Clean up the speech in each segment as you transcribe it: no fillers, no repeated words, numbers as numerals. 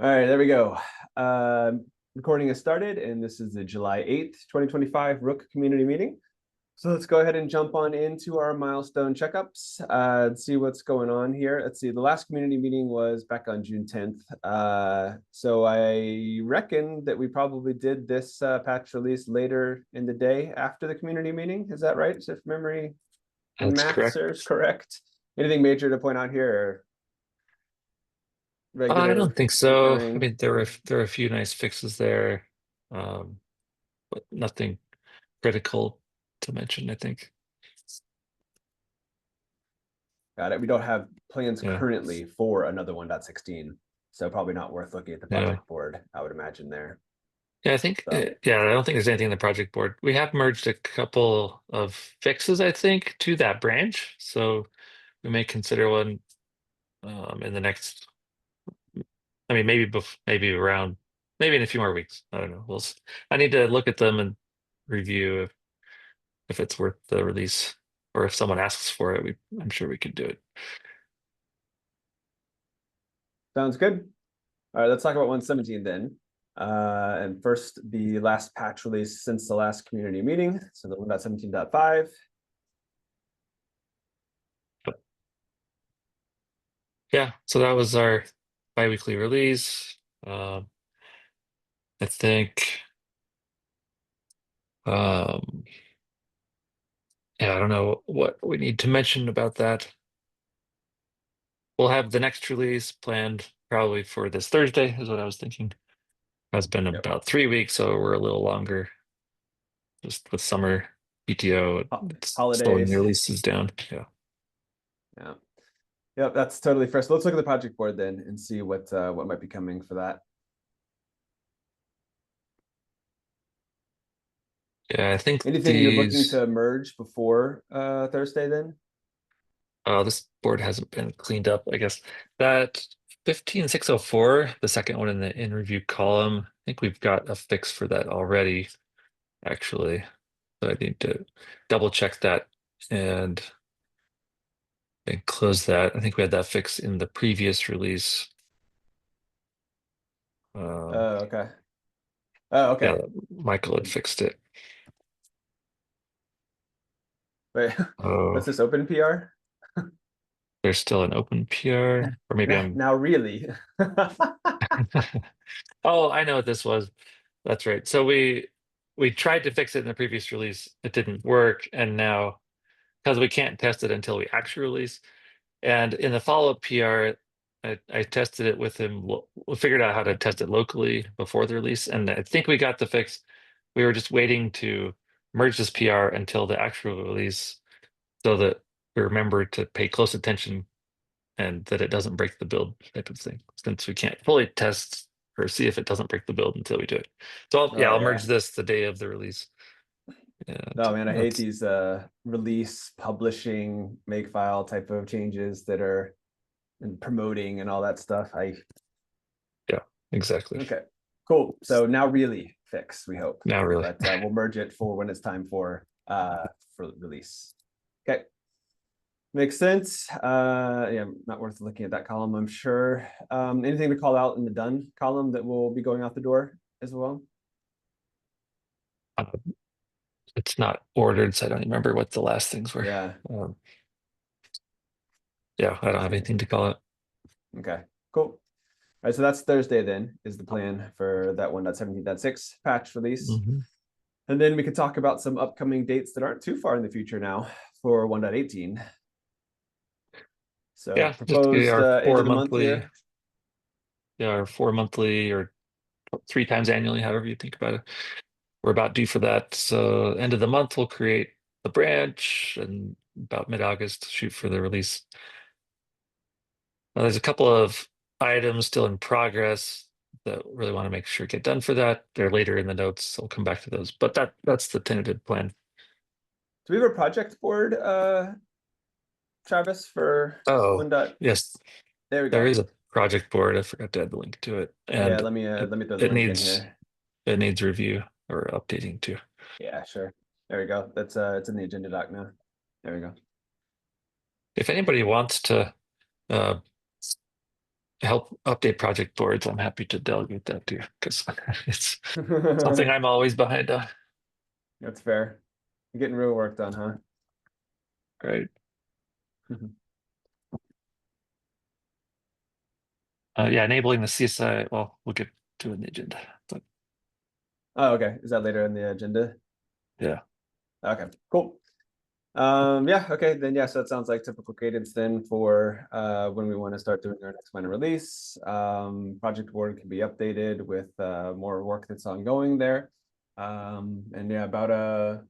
All right, there we go. Recording has started, and this is the July 8th, 2025 Rook community meeting. So let's go ahead and jump on into our milestone checkups and see what's going on here. Let's see, the last community meeting was back on June 10th. So I reckon that we probably did this patch release later in the day after the community meeting. Is that right? If memory and That's math correct. serves correct. Anything major to point out here? Or I regular don't think so. I tinkering? mean, there were a few nice fixes there, um, but nothing critical to mention, I think. Got it. We don't have plans Yeah, currently for another 1.16, so probably not worth looking at the yeah, project board, I would imagine there. yeah. I think, So, yeah. I don't think there's anything in the project board. We have merged a couple of fixes, I think, to that branch, so we may consider one in the next. I mean, maybe around, maybe in a few more weeks. I don't know. I need to look at them and review if it's worth the release, or if someone asks for it. I'm sure we could do it. sounds good. All right, let's talk about 117 then. And first, the last patch release since the last community meeting. So the 1.17.5. Yeah, so that was our biweekly release. Um, I think, um, yeah, I don't know what we need to mention about that. We'll have the next release planned probably for this Thursday, is what I was thinking. It's been Yep. about 3 weeks, so we're a little longer just with summer PTO. It's slowing the Holidays. releases down. Yeah. Yeah. Yep, that's totally fair. So let's look at the project board then and see what might be coming for that. Yeah, I think Anything you're looking these, to merge before Thursday then? this board hasn't been cleaned up, I guess. That 15604, the second one in the in review column, I think we've got a fix for that already, actually. So I need to double check that and close that. I think we had that fix in the previous release. Okay. Oh, Yeah, okay. Michael had fixed it. Wait, what's Oh, this open PR? there's still an open PR, or maybe I'm. Now really. Oh, I know what this was. That's right. So we tried to fix it in the previous release. It didn't work, and now because we can't test it until we actually release. And in the follow-up PR, I tested it with him. We figured out how to test it locally before the release, and I think we got the fix. We were just waiting to merge this PR until the actual release, so that we remember to pay close attention and that it doesn't break the build type of thing. Since we can't fully test or see if it doesn't break the build until we do it. So Oh I'll merge yeah. this the day of the release, and No, man, I hate that's these release, publishing, make file type of changes that are and promoting and all that stuff. I yeah, exactly. Okay. Cool. So now really fix, we hope. Now really. But we'll merge it for when it's time for release. Okay. Makes sense. Yeah, not worth looking at that column, I'm sure. Anything to call out in the done column that will be going out the door as well? Uh, it's not ordered, so I don't remember what the last things were. Yeah. Um, yeah, I don't have anything to call it. Okay. Cool. All right, so that's Thursday then, is the plan for that 1.17.6 patch release. Mhm. And then we could talk about some upcoming dates that aren't too far in the future now for 1.18. So Yeah, just proposed our age four of the month monthly, here. yeah, our 4 monthly or 3 times annually, however you think about it. We're about due for that. So end of the month, we'll create the branch, and about mid-August, shoot for the release. Now, there's a couple of items still in progress that really want to make sure get done for that. They're later in the notes, so we'll come back to those. But that's the tentative plan. Do we have a project board, Travis, for Oh, one dot? yes, There we there go. is a project board. I forgot to add the link to it, Yeah, and it let me throw the it link in needs here. it needs review or updating too. Yeah, sure. There we go. That's it's in the agenda doc now. There we go. If anybody wants to uh, help update project boards, I'm happy to delegate that to you because it's something I'm always behind on. That's fair. You're getting real work done, huh? Right. Yeah, enabling the CSI. Well, we'll get to an agenda, but Oh, okay. Is that later in the agenda? yeah. Okay, cool. Yeah, okay, then yes, that sounds like typical cadence then for when we want to start doing our next minor release. Project board can be updated with more work that's ongoing there. And yeah, about a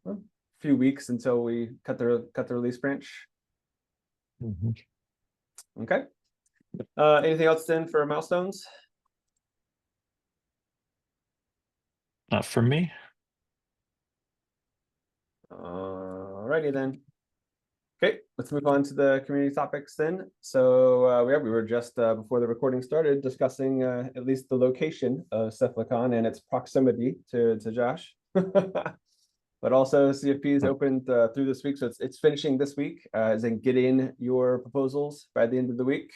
few weeks until we cut the release branch. Mhm. Okay. Anything else then for milestones? Not for me. Alrighty then. Okay, let's move on to the community topics then. So we were just before the recording started discussing at least the location of Cephalon and its proximity to Josh. But also CFP is opened through this week, so it's finishing this week. As in get in your proposals by the end of the week.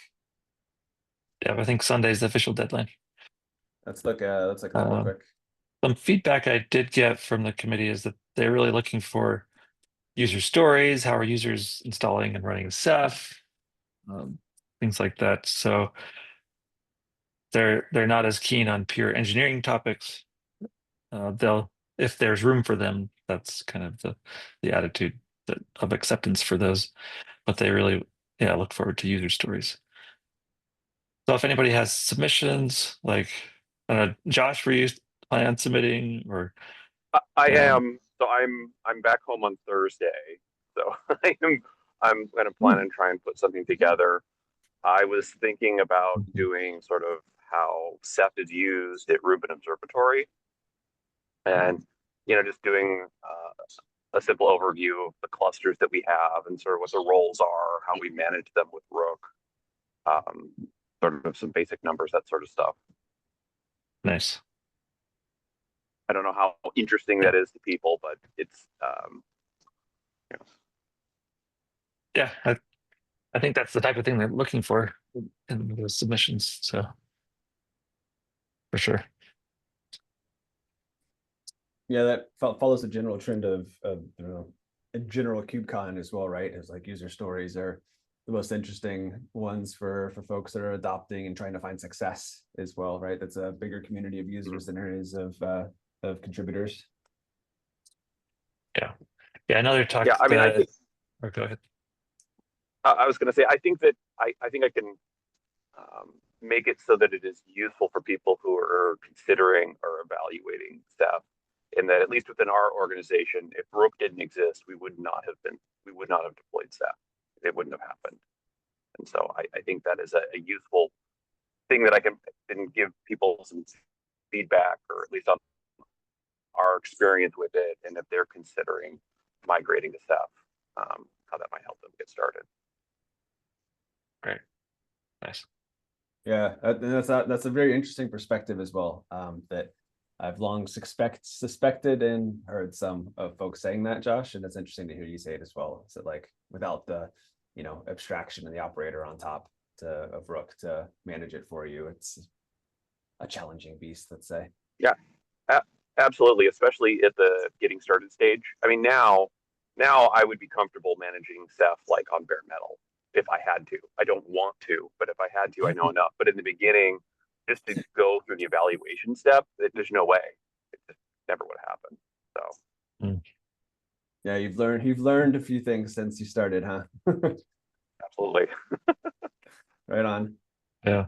Yeah, I think Sunday's the official deadline. Let's look at that real quick. Some feedback I did get from the committee is that they're really looking for user stories, how are users installing and running Ceph, things like that. So they're not as keen on pure engineering topics. They'll, if there's room for them, that's kind of the attitude of acceptance for those. But they really, yeah, look forward to user stories. So if anybody has submissions, like Josh, were you planning on submitting or I am. So I'm back home on Thursday. So I'm going to plan and try and put something together. I was thinking about doing sort of how Ceph is used at Rubin Observatory, and just doing a simple overview of the clusters that we have and sort of what the roles are, how we manage them with Rook, um, sort of some basic numbers, that sort of stuff. nice? I don't know how interesting that is to people, but it's Yeah, I think that's the type of thing they're looking for in the submissions. So for sure. Yeah, that follows the general trend of a general KubeCon as well, right? It's like user stories are the most interesting ones for folks that are adopting and trying to find success as well, right? That's a bigger community of users than there is of contributors. Yeah. Another talk. yeah. I mean, I think or go ahead. I was going to say I think that I think I can make it so that it is useful for people who are considering or evaluating Ceph. In that, at least within our organization, if Rook didn't exist, we would not have deployed Ceph. It wouldn't have happened. And so I think that is a useful thing that I can give people some feedback, or at least on our experience with it, and if they're considering migrating to Ceph, how that might help them get started. Right. Nice. Yeah, that's a very interesting perspective as well. That I've long suspected and heard some of folks saying that, Josh, and it's interesting to hear you say it as well. So like without the abstraction and the operator on top of Rook to manage it for you, it's a challenging beast, let's say. Yeah, absolutely, especially at the getting started stage. I mean, now I would be comfortable managing Ceph like on bare metal if I had to. I don't want to, but if I had to, I know enough. But in the beginning, just to go through the evaluation step, there's no way. It just never would happen. So yeah, you've learned a few things since you started, huh? absolutely. Right on. Yeah.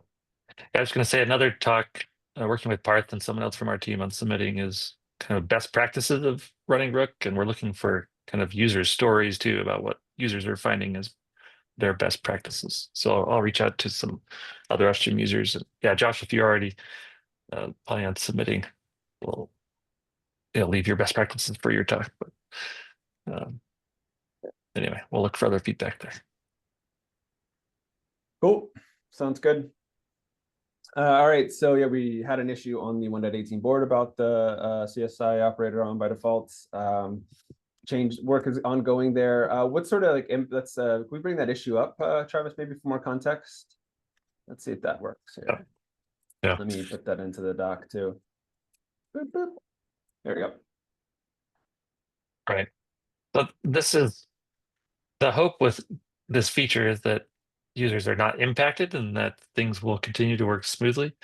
I was going to say another talk working with Parth and someone else from our team on submitting is kind of best practices of running Rook, and we're looking for kind of user stories too about what users are finding as their best practices. So I'll reach out to some other upstream users. And yeah, Josh, if you're already planning on submitting, we'll leave your best practices for your talk. But anyway, we'll look for other feedback there. Cool. Sounds good. All right, so yeah, we had an issue on the 1.18 board about the CSI operator on by default. Change work is ongoing there. What sort of like let's can we bring that issue up, Travis, maybe for more context? Let's see if that works Yeah. here. Yeah. Let me put that into the doc too. Boop, boop. There we go. Right. But this is the hope with this feature is that users are not impacted and that things will continue to work smoothly.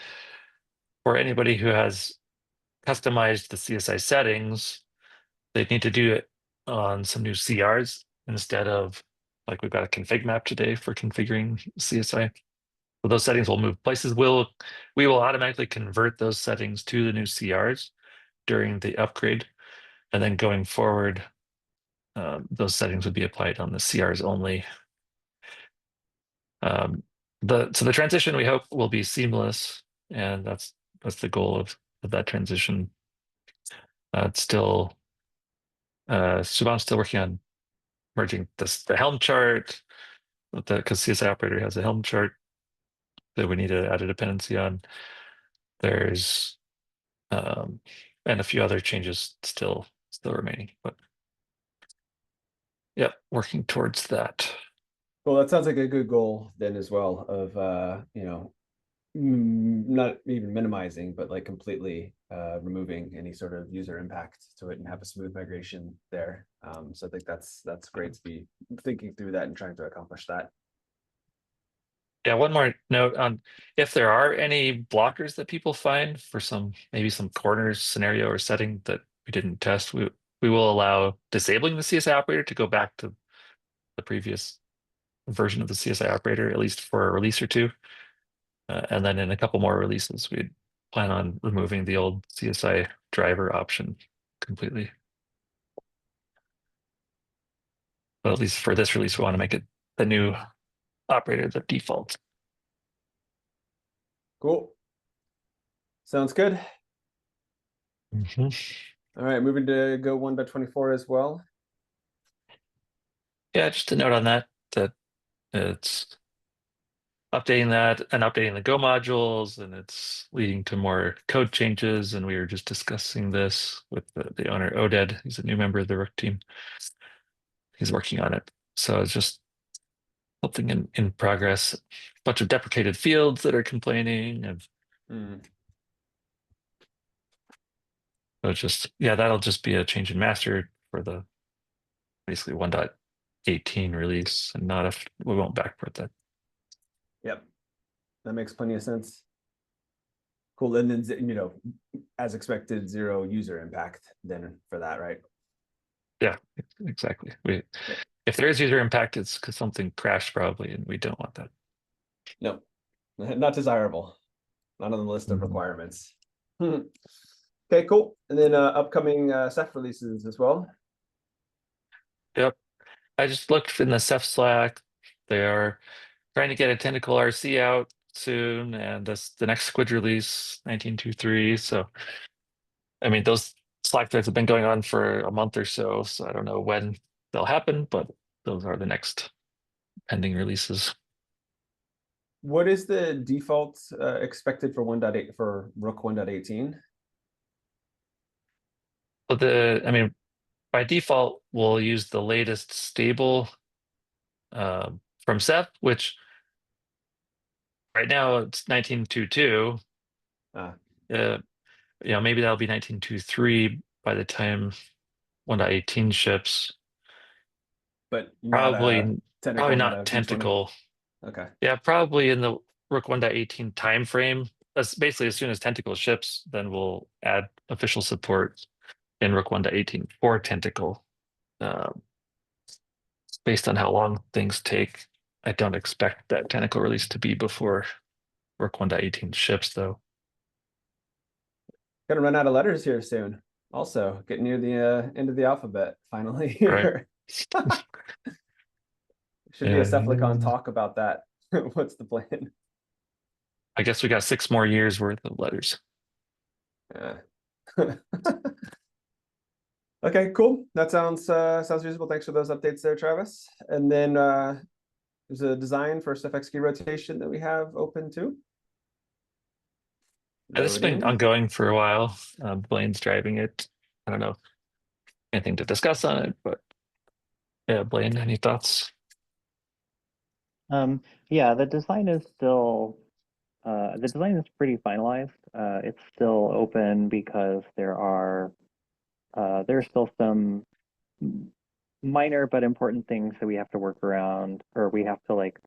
For anybody who has customized the CSI settings, they need to do it on some new CRs instead of like we've got a config map today for configuring CSI. So those settings will move places. We will automatically convert those settings to the new CRs during the upgrade, and then going forward, those settings would be applied on the CRs only. So the transition we hope will be seamless, and that's the goal of that transition. It's still Subhan's still working on merging the Helm chart because CSI operator has a Helm chart that we need to add a dependency on. There's and a few other changes still remaining, but yeah, working towards that. Well, that sounds like a good goal then as well of not even minimizing, but like completely removing any sort of user impact to it and have a smooth migration there. So I think that's great to be thinking through that and trying to accomplish that. Yeah, one more note on if there are any blockers that people find for maybe some corners scenario or setting that we didn't test, we will allow disabling the CSI operator to go back to the previous version of the CSI operator, at least for a release or two. And then in a couple more releases, we'd plan on removing the old CSI driver option completely. But at least for this release, we want to make it the new operator, the default. Cool. Sounds good. All right, moving to Go 1.24 as well. Yeah, just a note on that it's updating that and updating the Go modules, and it's leading to more code changes. And we were just discussing this with the owner, Oded. He's a new member of the Rook team. He's working on it. So it's just something in progress. A bunch of deprecated fields that are complaining. And so it's just, yeah, that'll just be a change in master for the basically 1.18 release, and not if we won't backport that. Yep, that makes plenty of sense. Cool, and then as expected, zero user impact then for that, right? Yeah, exactly. If there is user impact, it's because something crashed probably, and we don't want that. No, not desirable. Not on the list of requirements. Okay, cool. And then upcoming Ceph releases as well. Yep. I just looked in the Ceph Slack. They are trying to get a tentacle RC out soon, and the next squid release 1923. So I mean, those Slack threads have been going on for a month or so I don't know when they'll happen, but those are the next pending releases. What is the default expected for 1.8 for Rook 1.18? But I mean, by default, we'll use the latest stable from Ceph, which right now it's 1922. Maybe that'll be 1923 by the time 1.18 ships. But probably not tentacle. Okay. Yeah, probably in the Rook 1.18 time frame. That's basically as soon as tentacle ships, then we'll add official support in Rook 1.18 for tentacle. Based on how long things take, I don't expect that tentacle release to be before Rook 1.18 ships, though. Gonna run out of letters here soon. Also, getting near the end of the alphabet finally here. Right. Should be a Cephalicon talk about that. What's the plan? I guess we got 6 more years worth of letters. Yeah. Okay, cool. That sounds reasonable. Thanks for those updates there, Travis. And then there's a design for SFX rotation that we have open too. This has been ongoing for a while. Blaine's driving it. I don't know anything to discuss on it, but yeah, Blaine, any thoughts? Yeah, the design is still The design is pretty finalized. It's still open because there's still some minor but important things that we have to work around, or we have to like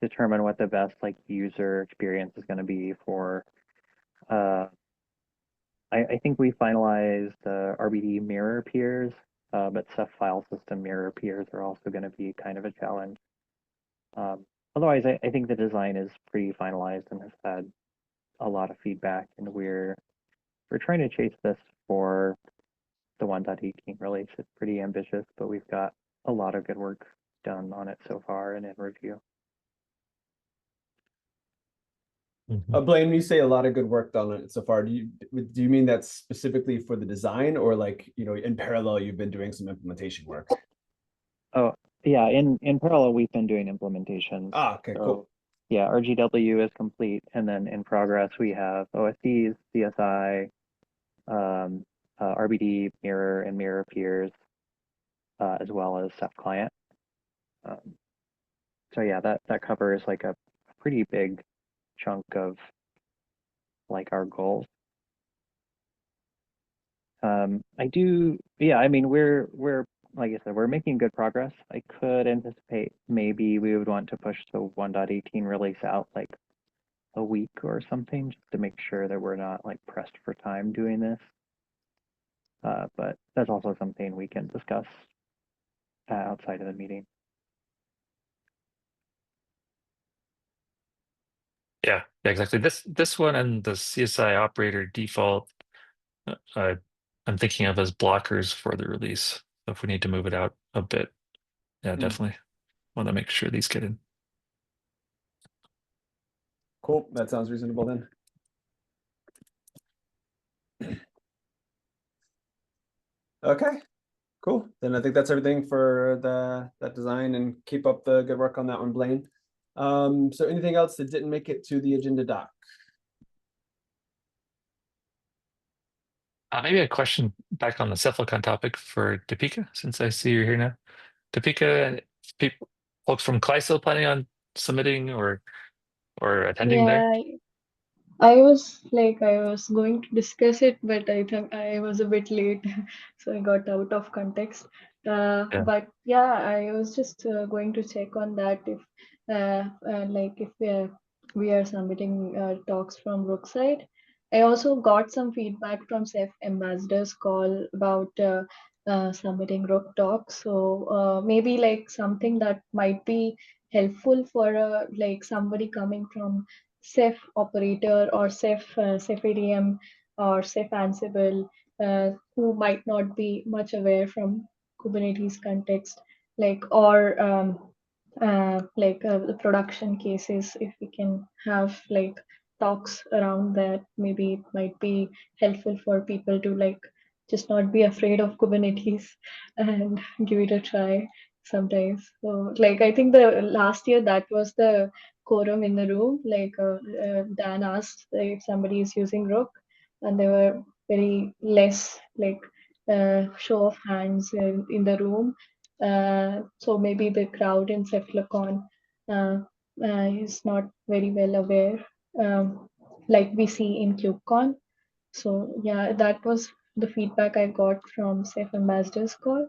determine what the best like user experience is going to be for. I think we finalized RBD mirror peers, but Ceph file system mirror peers are also going to be kind of a challenge. Otherwise, I think the design is pretty finalized and has had a lot of feedback, and we're trying to chase this for the 1.18 release. It's pretty ambitious, but we've got a lot of good work done on it so far and in review. Blaine, when you say a lot of good work done on it so far, do you mean that's specifically for the design, or like, you know, in parallel you've been doing some implementation work? Oh yeah, in parallel we've been doing implementations. Okay, cool. Yeah, RGW is complete, and then in progress we have OSDs, CSI, RBD mirror and mirror peers, as well as Ceph client. So yeah, that covers like a pretty big chunk of like our goals. I mean, we're like I said, we're making good progress. I could anticipate maybe we would want to push the 1.18 release out like a week or something, just to make sure that we're not like pressed for time doing this. But that's also something we can discuss outside of the meeting. Yeah, exactly. This one and the CSI operator default, I'm thinking of as blockers for the release. So if we need to move it out a bit, yeah, definitely want to make sure these get in. Cool. That sounds reasonable then. Okay, cool. Then I think that's everything for that design, and keep up the good work on that one, Blaine. So anything else that didn't make it to the agenda doc? Maybe a question back on the cephalocon topic for Topeka, since I see you're here now. Topeka, folks from CLISO planning on submitting or attending there? Yeah, I was going to discuss it, but I think I was a bit late, so I got out of context. Yeah. But yeah, I was just going to check on that if if we are submitting talks from Rook side. I also got some feedback from Ceph ambassadors call about submitting Rook talks. So maybe like something that might be helpful for like somebody coming from Ceph operator or Ceph ADM or Ceph Ansible, who might not be much aware from Kubernetes context, like or the production cases. If we can have like talks around that, maybe it might be helpful for people to like just not be afraid of Kubernetes and give it a try sometimes. So like I think the last year that was the quorum in the room. Like Dan asked if somebody is using Rook, and there were very less like show of hands in the room. So maybe the crowd in Cephalocon is not very well aware, like we see in KubeCon. So yeah, that was the feedback I got from Ceph Ambassadors Call.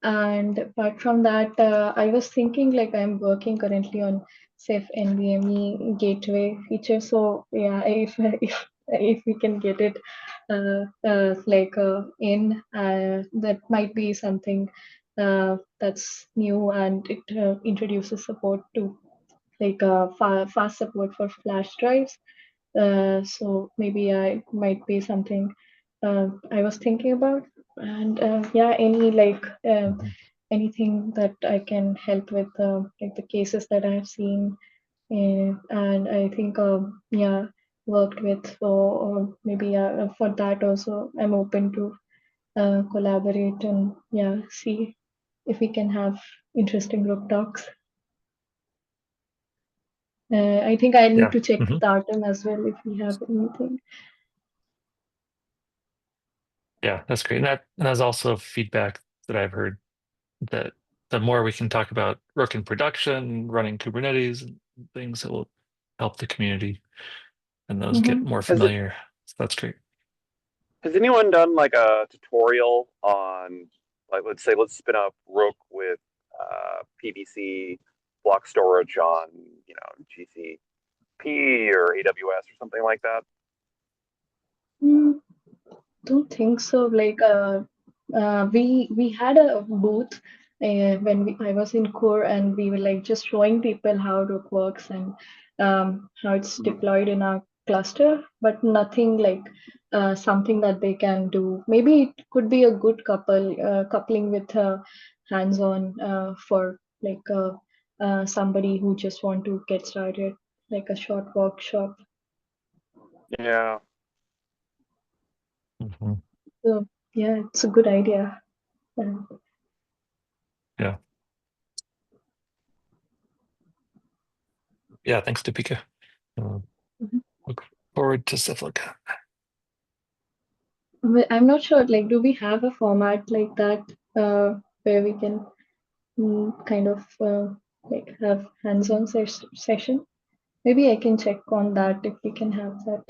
And apart from that, I was thinking like I'm working currently on Ceph NVMe gateway feature. So yeah, if we can get it that might be something that's new, and it introduces support to like fast support for flash drives. So maybe I might be something I was thinking about. And yeah, anything that I can help with, like the cases that I have seen, and I think yeah, worked with. So or maybe for that also, I'm open to collaborate and yeah, see if we can have interesting group talks. I think I need to check with Artem as well if we have anything. Yeah, that's great. And that's also feedback that I've heard, that the more we can talk about Rook in production, running Kubernetes and things, it will help the community and those get more Has it- familiar. So that's great. Has anyone done like a tutorial on, like, let's spin up Rook with PVC block storage on, GCP or AWS or something like that? Don't think so. Like we had a booth when I was in core, and we were like just showing people how Rook works and how it's deployed in our cluster, but nothing like something that they can do. Maybe it could be a good coupling with hands-on for like somebody who just want to get started, like a short workshop. Yeah. Mhm. So yeah, it's a good idea. Yeah, thanks to Pika. Mhm. Look forward to Cephalica. I'm not sure, like, do we have a format like that where we can kind of like have hands-on session? Maybe I can check on that if we can have that.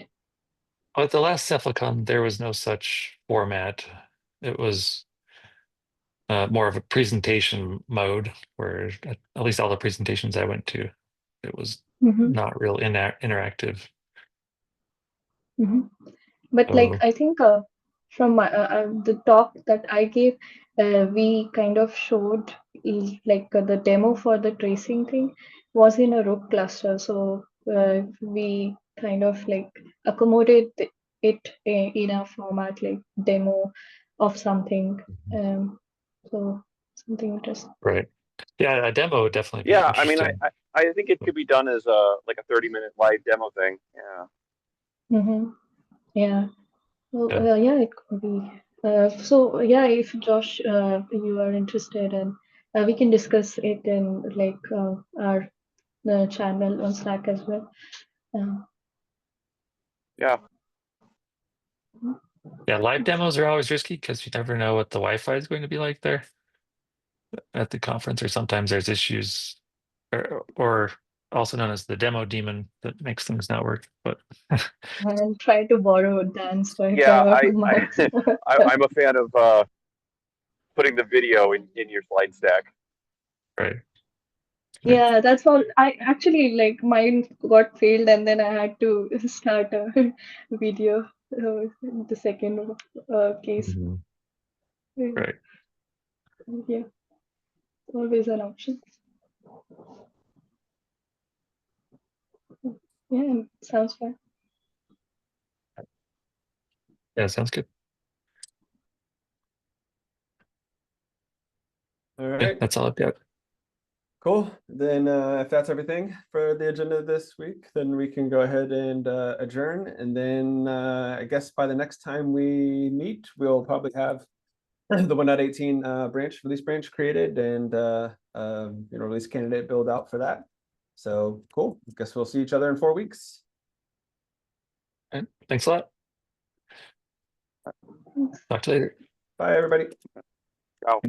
Oh, at the last Cephalicon, there was no such format. It was more of a presentation mode, where at least all the presentations I went to, it was Mm-hmm. not real interactive. Mm-hmm. But like So I think from the talk that I gave, we kind of showed like the demo for the tracing thing was in a Rook cluster, so we kind of like accommodate it in a format like demo of something. So something interesting. right, yeah, a demo would definitely be Yeah, I mean, interesting. I think it could be done as like a 30-minute live demo thing. Yeah. Mm-hmm. Yeah. Well, Yeah. yeah, it could be. So yeah, if Josh, you are interested, and we can discuss it in like our channel on Slack as well. Yeah. Yeah, live demos are always risky because you never know what the Wi-Fi is going to be like there at the conference, or sometimes there's issues, or also known as the demo demon, that makes things not work. But I'll try to borrow Dan's Yeah, Wi-Fi or Mark's. I'm a fan of putting the video in your slide stack. right. Yeah, that's all. I actually like mine got failed, and then I had to start a video. The second case. Mhm. Right. Yeah, always an option. Yeah, sounds fun. Yeah, sounds good. All Yeah, right, that's all I've got. cool. Then if that's everything for the agenda this week, then we can go ahead and adjourn. And then I guess by the next time we meet, we'll probably have the 1.18 release branch created, and release candidate build out for that. So cool. I guess we'll see each other in 4 weeks. All right. Thanks a lot. Talk to you later. Bye, everybody. Ciao.